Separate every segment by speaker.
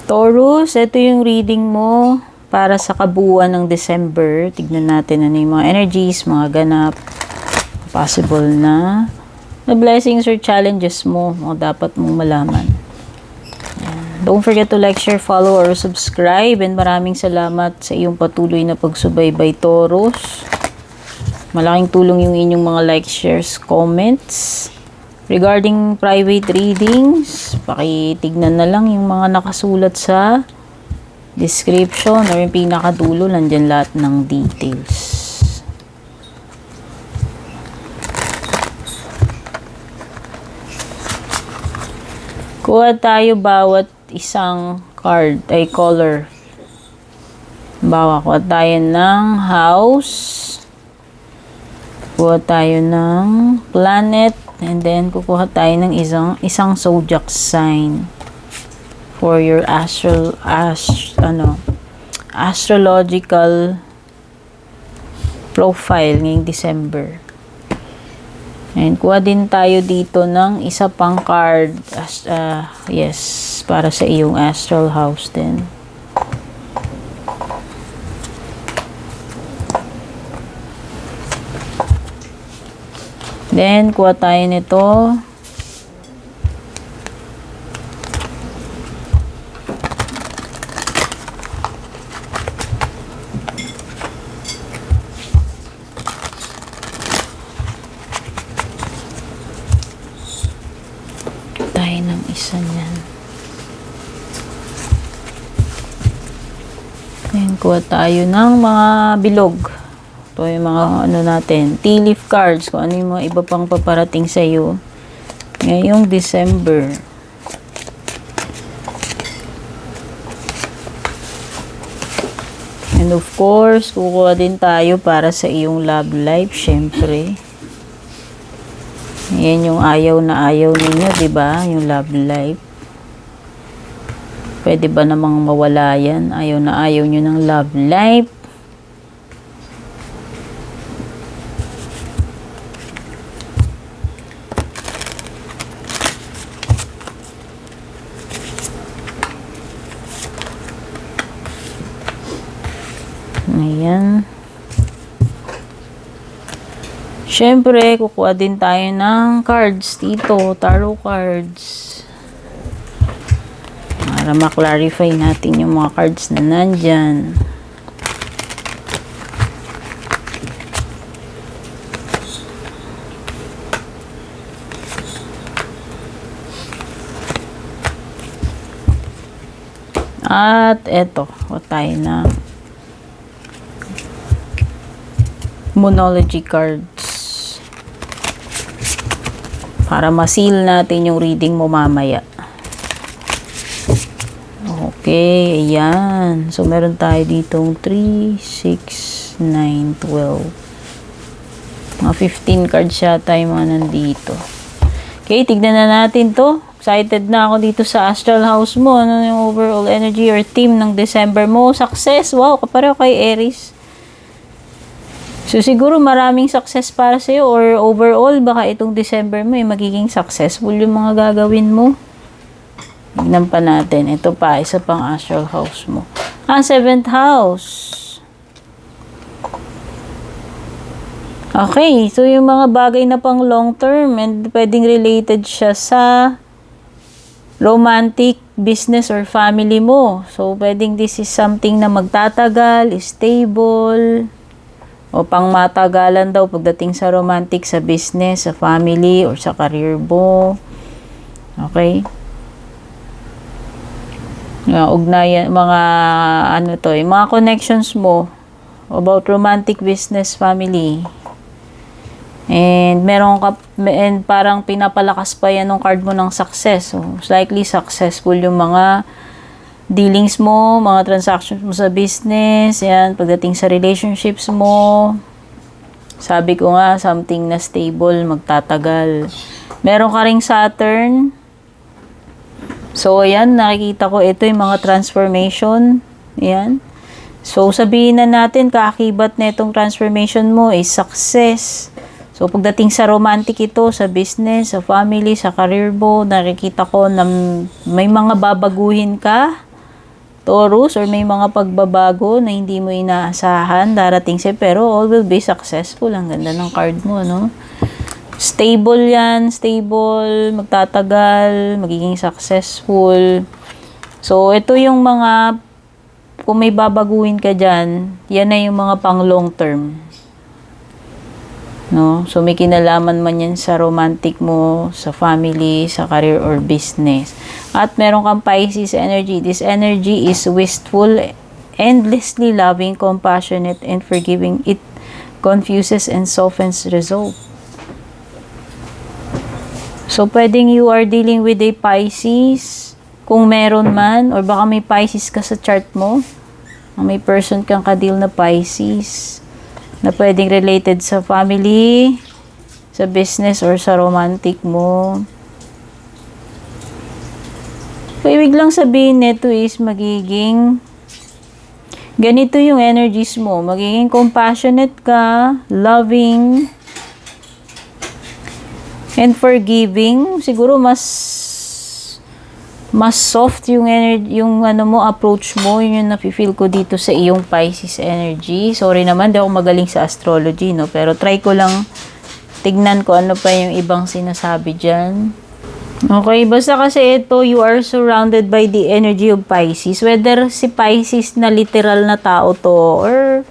Speaker 1: Taurus, ito yung reading mo para sa kabuuan ng December. Tignan natin ano yung mga energies, mga ganap, possible na blessings or challenges mo, mga dapat mong malaman. Don't forget to like, share, follow, or subscribe. And maraming salamat sa iyong patuloy na pagsubaybay, Taurus. Malaking tulong yung inyong mga likes, shares, comments. Regarding private readings, pakitignan na lang yung mga nakasulat sa description or yung pinakadulo, nandyan lahat ng details. Kuha tayo bawat isang card, ay color. Kuha tayo ng house. Kuha tayo ng planet. And then, kukuha tayo ng isang zodiac sign for your astrological profile ngayong December. And kuha din tayo dito ng isa pang card, yes, para sa iyong astral house din. Then, kuha tayo nito. Tayo ng isa niyan. Then, kuha tayo ng mga bilog. Ito yung mga natin, tea leaf cards, kung ano yung mga iba pang paparating sa iyo ngayong December. And of course, kukuha din tayo para sa iyong love life, syempre. Yan yung ayaw na ayaw ninyo, diba? Yung love life. Pwede ba namang mawala yan? Ayaw na ayaw nyo ng love life. Ayan. Siyempre, kukuha din tayo ng cards dito, tarot cards. Para ma-clarify natin yung mga cards na nandyan. At eto, kuha tayo ng Moonology cards para ma-seal natin yung reading mo mamaya. Okay, ayan. So, meron tayo ditong 3, 6, 9, 12. Mga 15 cards yata yung mga nandito. Okay, tignan na natin to. Excited na ako dito sa astral house mo. Ano yung overall energy or theme ng December mo? Success! Wow, kapareho kay Aries. So, siguro maraming success para sa'yo or overall, baka itong December mo magiging successful yung mga gagawin mo. Tignan pa natin. Ito pa, isa pang astral house mo. 7th house. Okay, so yung mga bagay na pang long term and pwedeng related siya sa romantic, business, or family mo. So, pwedeng this is something na magtatagal, stable, o pang matagalan daw pagdating sa romantic, sa business, sa family, or sa career mo. Okay? Ugnayan, mga yung mga connections mo about romantic, business, family. And and parang pinapalakas pa yan ng card mo ng success. So, likely successful yung mga dealings mo, mga transactions mo sa business, yan, pagdating sa relationships mo. Sabi ko nga, something na stable, magtatagal. Meron ka ring Saturn. So, ayan, nakikita ko, ito yung mga transformation. Ayan. So, sabihin na natin, kaakibat na itong transformation mo is success. So, pagdating sa romantic ito, sa business, sa family, sa career mo, nakikita ko na may mga babaguhin ka. Taurus, or may mga pagbabago na hindi mo inaasahan darating siya, pero all will be successful. Ang ganda ng card mo, no? Stable yan, stable, magtatagal, magiging successful. So, ito yung mga, kung may babaguhin ka dyan, yan na yung mga pang long term. No? So, may kinalaman man yan sa romantic mo, sa family, sa career or business. At meron kang Pisces energy. This energy is wistful, endlessly loving, compassionate, and forgiving. It confuses and softens resolve. So, pwedeng you are dealing with a Pisces, kung meron man, or baka may Pisces ka sa chart mo, may person kang ka-deal na Pisces, na pwedeng related sa family, sa business, or sa romantic mo. So, ibig lang sabihin nito is magiging ganito yung energies mo. Magiging compassionate ka, loving, and forgiving. Siguro mas soft yung energy, yung approach mo. Yun yung nafe-feel ko dito sa iyong Pisces energy. Sorry naman, di ako magaling sa astrology, no? Pero try ko lang tignan ko ano pa yung ibang sinasabi dyan. Okay, basta kasi ito, you are surrounded by the energy of Pisces. Whether si Pisces na literal na tao to, or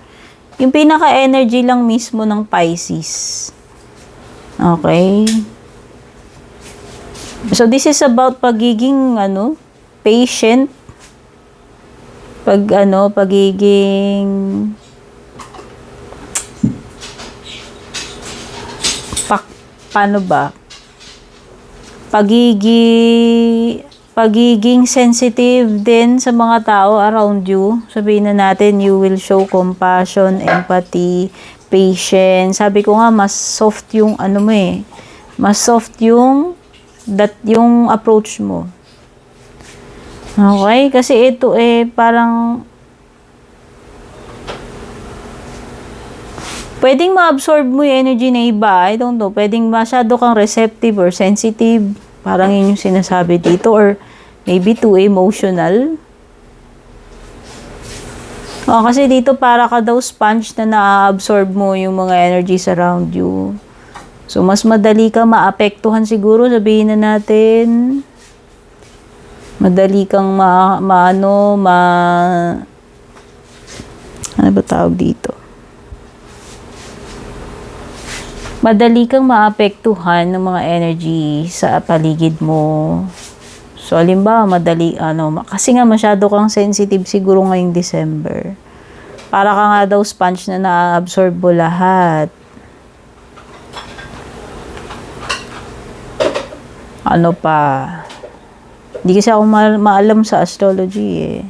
Speaker 1: yung pinaka-energy lang mismo ng Pisces. Okay. So, this is about pagiging, patient. Pagiging, paano ba? Pagiging sensitive din sa mga tao around you. Sabihin na natin, you will show compassion, empathy, patience. Sabi ko nga, mas soft yung, mas soft yung approach mo. Okay? Kasi ito parang pwedeng ma-absorb mo yung energy na iba. I don't know. Pwedeng masyado kang receptive or sensitive. Parang yun yung sinasabi dito. Or maybe too emotional. Kasi dito para ka daw sponge na na-absorb mo yung mga energies around you. So, mas madali ka maapektuhan siguro, sabihin na natin. Madali kang ano ba tawag dito? Madali kang maapektuhan ng mga energy sa paligid mo. So, halimbawa, kasi nga masyado kang sensitive siguro ngayong December. Para ka nga daw sponge na na-absorb mo lahat. Ano pa? Hindi kasi ako maalam sa astrology eh.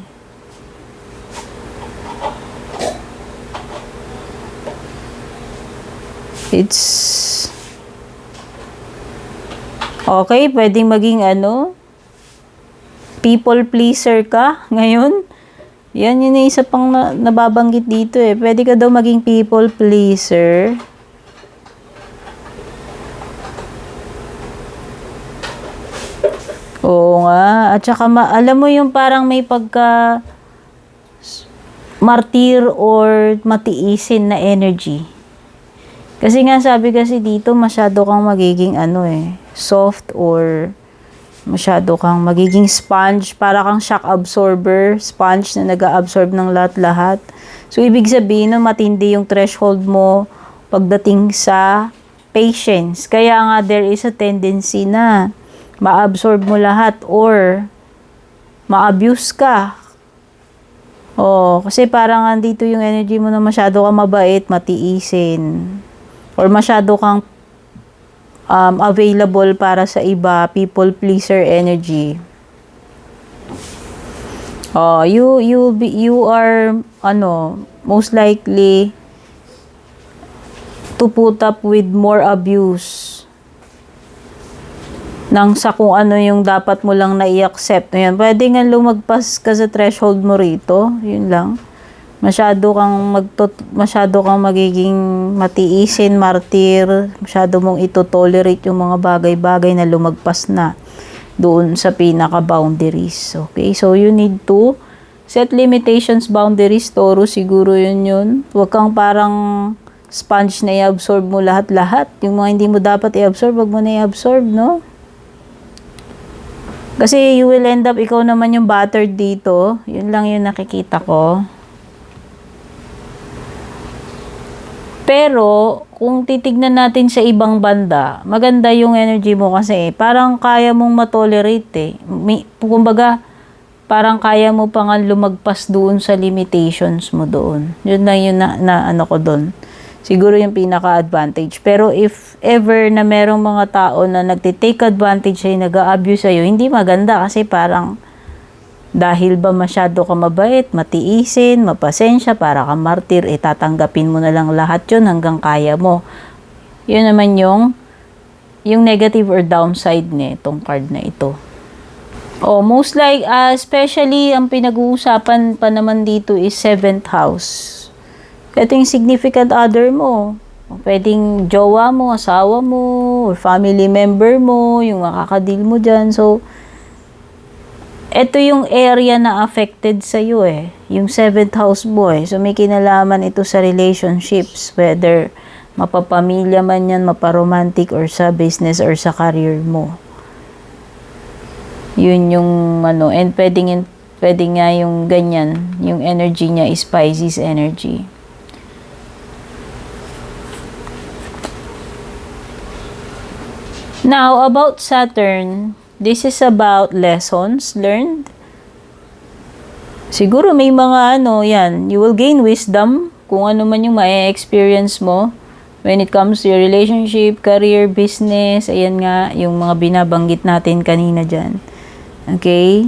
Speaker 1: It's okay, pwedeng maging people pleaser ka ngayon. Yan, yun yung isa pang nababanggit dito eh. Pwede ka daw maging people pleaser. Oo nga. At saka, alam mo yung parang may pagka martir or matiisin na energy. Kasi nga sabi kasi dito, masyado kang magiging soft or masyado kang magiging sponge. Para kang shock absorber, sponge na nag-absorb ng lahat-lahat. So, ibig sabihin na matindi yung threshold mo pagdating sa patience. Kaya nga, there is a tendency na ma-absorb mo lahat or ma-abuse ka. Kasi parang andito yung energy mo na masyado kang mabait, matiisin. Or masyado kang available para sa iba, people pleaser energy. You are most likely to put up with more abuse nang sa kung ano yung dapat mo lang na-i-accept. Ayan, pwede nga lumagpas ka sa threshold mo rito. Yun lang. Masyado kang magiging matiisin, martir. Masyado mong ito-tolerate yung mga bagay-bagay na lumagpas na doon sa pinaka-boundaries. Okay? So, you need to Set limitations, boundaries, Taurus, siguro yun. Huwag kang parang sponge na i-absorb mo lahat-lahat. Yung mga hindi mo dapat i-absorb, wag mo na i-absorb, no? Kasi you will end up, ikaw naman yung battered dito. Yun lang yung nakikita ko. Pero, kung titignan natin sa ibang banda, maganda yung energy mo kasi parang kaya mong matolerate kumbaga, parang kaya mo pa nga lumagpas doon sa limitations mo doon. Yun lang yung na ano ko doon. Siguro yung pinaka-advantage. Pero if ever na merong mga tao na nagtitake advantage sa'yo, nag-a-abuse sa'yo, hindi maganda kasi parang dahil ba masyado ka mabait, matiisin, mapasensya, para ka martir, tatanggapin mo na lang lahat yun hanggang kaya mo. Yun naman yung negative or downside nitong card na ito. Most like, especially ang pinag-uusapan pa naman dito is 7th house. Ito yung significant other mo. Pwedeng jowa mo, asawa mo, or family member mo, yung makakadil mo dyan. So, ito yung area na affected sa'yo yung 7th house mo So, may kinalaman ito sa relationships, whether mapapamilya man yan, maparomantic, or sa business, or sa career mo. Yun yung and pwede nga yung ganyan, yung energy niya is Pisces energy. Now, about Saturn, this is about lessons learned. Siguro may mga yan, you will gain wisdom kung ano man yung ma-experience mo when it comes to your relationship, career, business, ayan nga, yung mga binabanggit natin kanina dyan. Okay?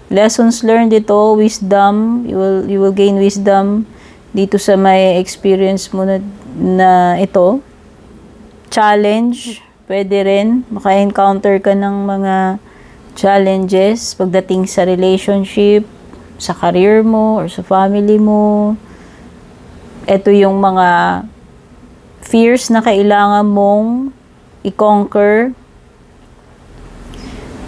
Speaker 1: Lessons learned ito, wisdom, you will gain wisdom dito sa may experience mo na ito. Challenge, pwede rin, maka-encounter ka ng mga challenges pagdating sa relationship, sa career mo, or sa family mo. Ito yung mga fears na kailangan mong i-conquer.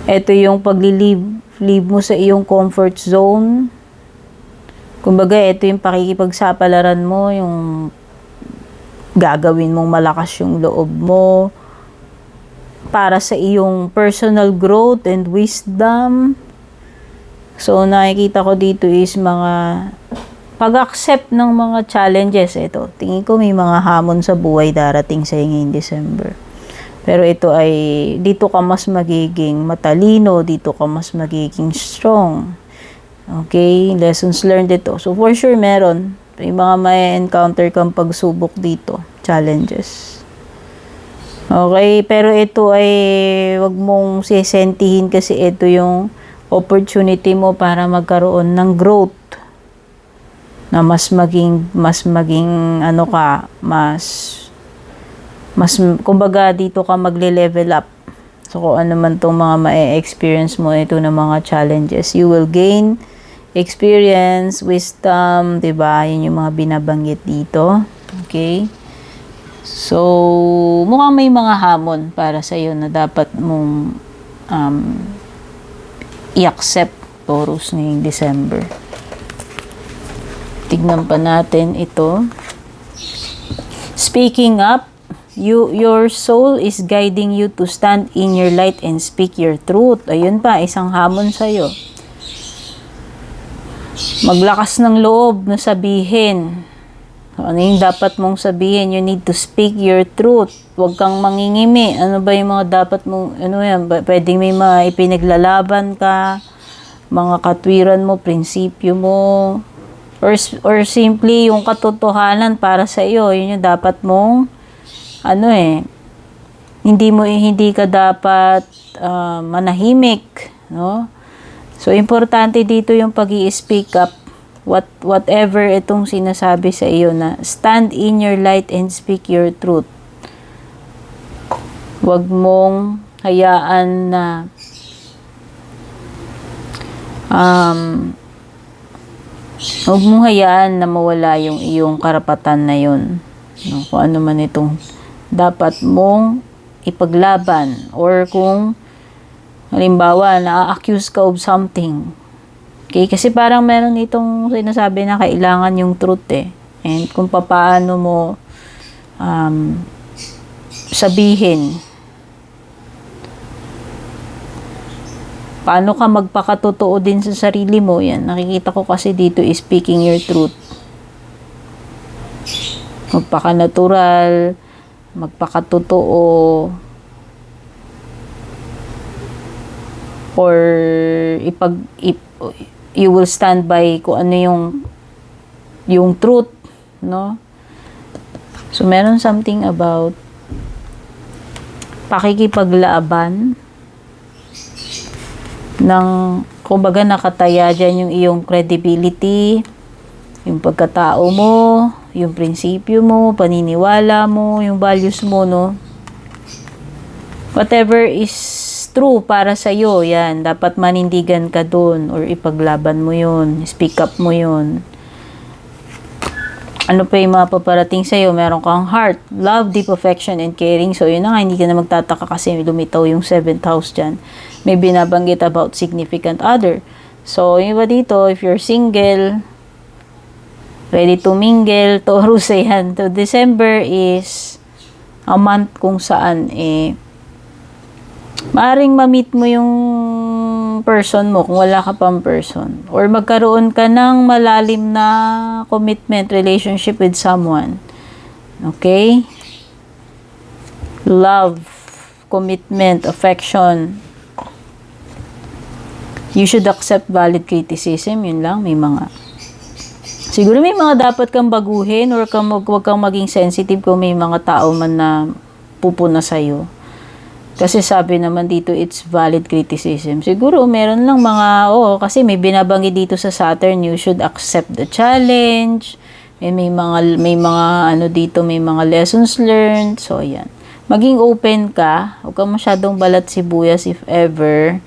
Speaker 1: Ito yung paglilive mo sa iyong comfort zone. Kumbaga, ito yung pakikipagsapalaran mo, yung gagawin mong malakas yung loob mo para sa iyong personal growth and wisdom. So, nakikita ko dito is mga pag-accept ng mga challenges. Ito, tingin ko may mga hamon sa buhay darating sa ngayong December. Pero ito ay, dito ka mas magiging matalino, dito ka mas magiging strong. Okay, lessons learned ito. So, for sure, meron. May mga may encounter kang pagsubok dito, challenges. Okay, pero ito ay wag mong sisentihin kasi ito yung opportunity mo para magkaroon ng growth na mas maging kumbaga dito ka magle-level up. So kung ano man tong mga ma-experience mo ito ng mga challenges, you will gain experience, wisdom, 'di ba? Yun yung mga binabanggit dito. Okay? So, mukhang may mga hamon para sa iyo na dapat mong i-accept, Taurus, ngayong December. Tignan pa natin ito. Speaking up, your soul is guiding you to stand in your light and speak your truth. Ayun pa, isang hamon sa iyo. Maglakas ng loob na sabihin. Ano yung dapat mong sabihin? You need to speak your truth. Huwag kang mangingimi. Ano ba yung mga dapat mong, pwedeng may mga ipinaglalaban ka, mga katwiran mo, prinsipyo mo, or simply yung katotohanan para sa iyo. Yun yung dapat mong, hindi ka dapat manahimik, no? So, importante dito yung pag-i-speak up. Whatever itong sinasabi sa iyo na stand in your light and speak your truth. Huwag mong hayaan na mawala yung iyong karapatan na yun. No, kung ano man itong dapat mong ipaglaban, or kung halimbawa na-accuse ka of something, Okay? Kasi parang meron itong sinasabi na kailangan yung truth eh. And kung paano mo sabihin, paano ka magpakatotoo din sa sarili mo, yan. Nakikita ko kasi dito is speaking your truth. Magpaka-natural, magpakatotoo, or you will stand by kung ano yung truth, no? So, meron something about pakikipaglaban ng, kumbaga, nakataya dyan yung iyong credibility, yung pagkatao mo, yung prinsipyo mo, paniniwala mo, yung values mo, no? Whatever is true para sa iyo, yan, dapat manindigan ka dun or ipaglaban mo yun, speak up mo yun. Ano pa yung mga paparating sa'yo? Meron kang heart, love, deep affection, and caring. So, yun na nga, hindi ka na magtataka kasi lumitaw yung 7th house dyan. May binabanggit about significant other. So, yung iba dito, if you're single, ready to mingle, Taurus, yan. So, December is a month kung saan, maaring ma-meet mo yung person mo kung wala ka pang person. Or magkaroon ka ng malalim na commitment, relationship with someone. Okay? Love, commitment, affection. You should accept valid criticism. Yun lang, may mga. Siguro may mga dapat kang baguhin or huwag kang maging sensitive kung may mga tao man na pupuna sa'yo. Kasi sabi naman dito, it's valid criticism. Siguro, meron lang mga, kasi may binabanggit dito sa Saturn, you should accept the challenge. May mga ano dito, may mga lessons learned. So, ayan. Maging open ka. Huwag kang masyadong balat sibuyas if ever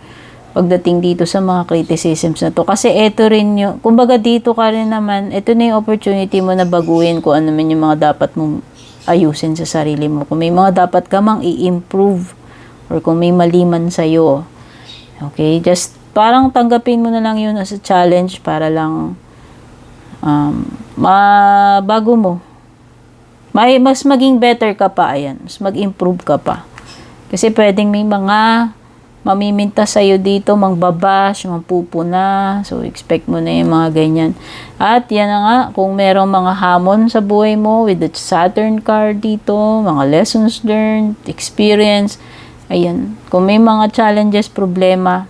Speaker 1: pagdating dito sa mga criticisms na to. Kasi ito rin yung, kumbaga dito ka rin naman, ito na yung opportunity mo na baguhin kung ano man yung mga dapat mong ayusin sa sarili mo. Kung may mga dapat ka mang i-improve or kung may mali man sa'yo. Okay? Just parang tanggapin mo na lang yun as a challenge para lang mabago mo. Mas maging better ka pa. Ayan. Mas mag-improve ka pa. Kasi pwedeng may mga mamiminta sa'yo dito, mangbabash, mangpupuna. So, expect mo na yung mga ganyan. At yan na nga, kung merong mga hamon sa buhay mo with the Saturn card dito, mga lessons learned, experience, ayan, kung may mga challenges, problema,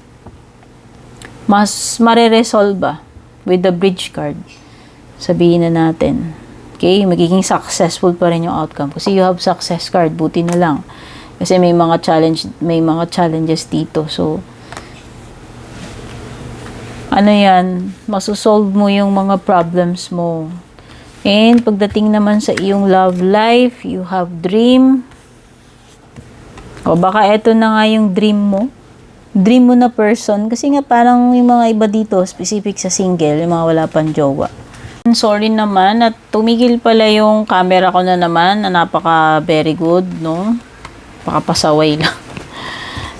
Speaker 1: mas mareresolve with the bridge card. Sabihin na natin. Okay? Magiging successful pa rin yung outcome. Kasi you have success card, buti na lang. Kasi may mga challenges dito. So, ano yan, masusolve mo yung mga problems mo. And pagdating naman sa iyong love life, you have dream. O baka eto na nga yung dream mo. Dream mo na person. Kasi nga parang yung mga iba dito, specific sa single, yung mga wala pang jowa. Sorry naman at tumigil pala yung camera ko na naman na napaka very good, no? Pakapasaway lang.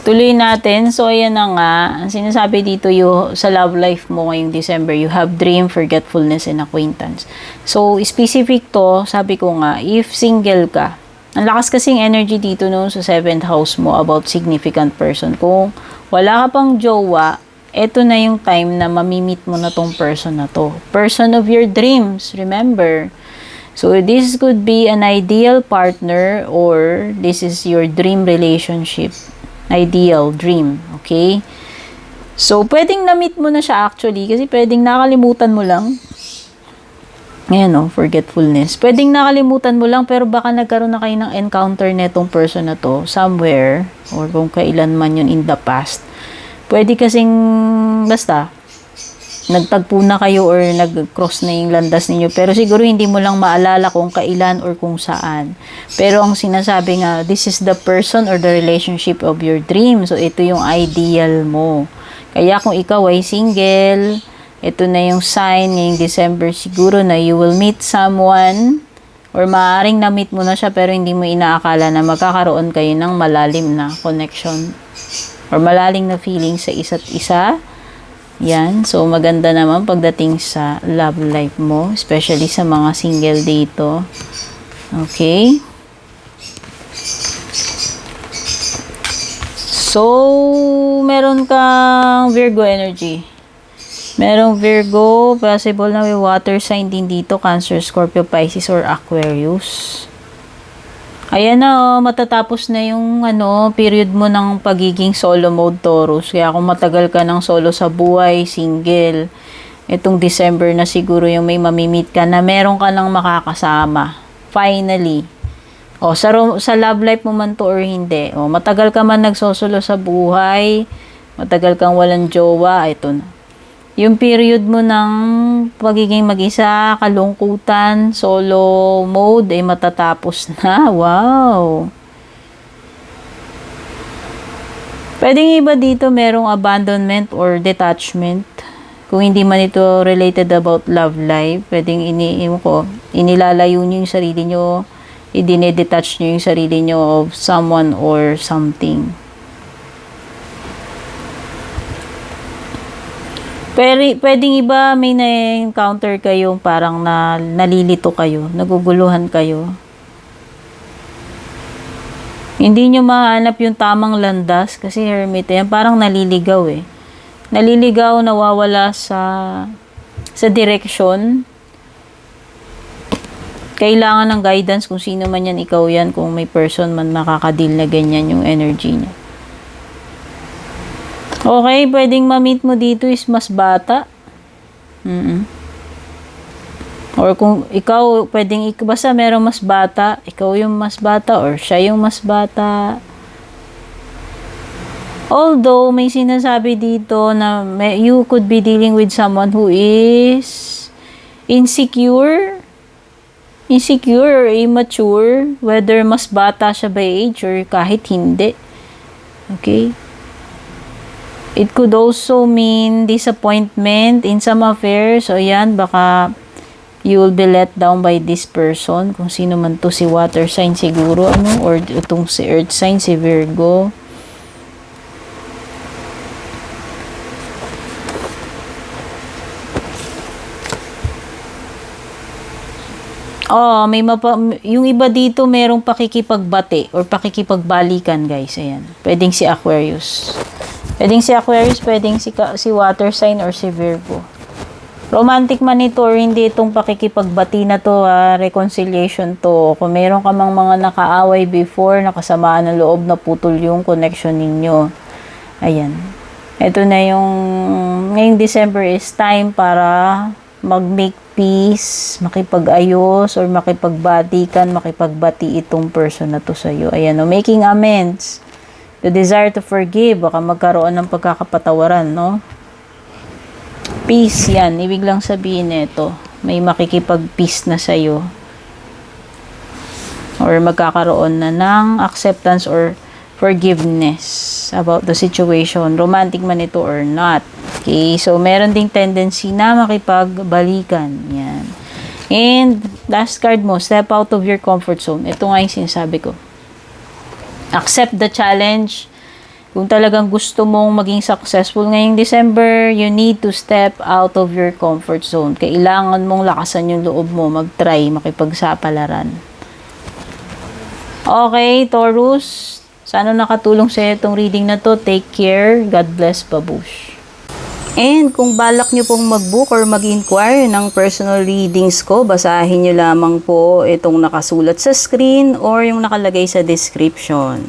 Speaker 1: Tuloy natin. So, ayan na nga. Ang sinasabi dito sa love life mo ngayong December, you have dream, forgetfulness, and acquaintance. So, specific to, sabi ko nga, if single ka, ang lakas kasing energy dito no, sa 7th house mo about significant person. Kung wala ka pang jowa, eto na yung time na mamimit mo na tong person na to. Person of your dreams, remember. So, this could be an ideal partner or this is your dream relationship. Ideal, dream, okay? So, pwedeng na-meet mo na siya actually kasi pwedeng nakalimutan mo lang. Ngayon, forgetfulness. Pwedeng nakalimutan mo lang pero baka nagkaroon na kayo ng encounter netong person na to somewhere or kung kailan man yun in the past. Pwede kasing basta nagtagpo na kayo or nag-cross na yung landas ninyo pero siguro hindi mo lang maalala kung kailan or kung saan. Pero ang sinasabi nga, this is the person or the relationship of your dream. So, ito yung ideal mo. Kaya kung ikaw ay single, ito na yung sign ngayong December siguro na you will meet someone or maaaring na-meet mo na siya pero hindi mo inaakala na magkakaroon kayo ng malalim na connection or malalim na feeling sa isa't isa. Yan. So, maganda naman pagdating sa love life mo, especially sa mga single dito. Okay? So, meron kang Virgo energy. Merong Virgo, possible na may water sign din dito, Cancer, Scorpio, Pisces, or Aquarius. Ayan na, matatapos na yung period mo ng pagiging solo mode, Taurus. Kaya kung matagal ka ng solo sa buhay, single, itong December na siguro yung may mamimit ka na meron ka nang makakasama. Finally. O, sa love life mo man to or hindi. O, matagal ka man nagsosolo sa buhay, matagal kang walang jowa, ito na. Yung period mo ng pagiging mag-isa, kalungkutan, solo mode, ay matatapos na. Wow! Pwedeng iba dito merong abandonment or detachment. Kung hindi man ito related about love life, pwedeng inilalayo nyo yung sarili nyo, i-detach nyo yung sarili nyo of someone or something. Pwedeng iba may na-encounter kayong parang nalilito kayo, naguguluhan kayo. Hindi nyo mahanap yung tamang landas kasi hermit yan, parang naliligaw eh. Naliligaw, nawawala sa direksyon. Kailangan ng guidance kung sino man yan, ikaw yan, kung may person man makakadeal na ganyan yung energy niya. Okay, pwedeng ma-meet mo dito is mas bata. Or kung ikaw, basta merong mas bata, ikaw yung mas bata or siya yung mas bata. Although, may sinasabi dito na you could be dealing with someone who is insecure or immature, whether mas bata siya by age or kahit hindi. Okay? It could also mean disappointment in some affairs. So, yan, baka you will be let down by this person. Kung sino man to, si water sign siguro, or itong si earth sign, si Virgo. Yung iba dito merong pakikipagbati or pakikipagbalikan, guys. Ayan. Pwedeng si Aquarius. Pwedeng si water sign or si Virgo. Romantic man ito or hindi, itong pakikipagbati na to, reconciliation to. Kung meron ka mang mga nakaaway before, nakasamaan ng loob, naputol yung connection ninyo. Ayan. Ito na ngayong December is time para mag-make peace, makipag-ayos, or makipagbati itong person na to sa'yo. Ayan, making amends. The desire to forgive, baka magkaroon ng pagkakapatawaran, no? Peace yan. Ibig lang sabihin nito, may makikipag-peace na sa'yo. Or magkakaroon na ng acceptance or forgiveness about the situation. Romantic man ito or not. Okay? So, meron ding tendency na makipagbalikan. Yan. And, last card mo, step out of your comfort zone. Ito nga yung sinasabi ko. Accept the challenge. Kung talagang gusto mong maging successful ngayong December, you need to step out of your comfort zone. Kailangan mong lakasan yung loob mo, mag-try, makipagsapalaran. Okay, Taurus. Sana nakatulong sa itong reading na to. Take care. God bless, babush. And kung balak nyo pong mag-book or mag-inquire ng personal readings ko, basahin nyo lamang po itong nakasulat sa screen or yung nakalagay sa description.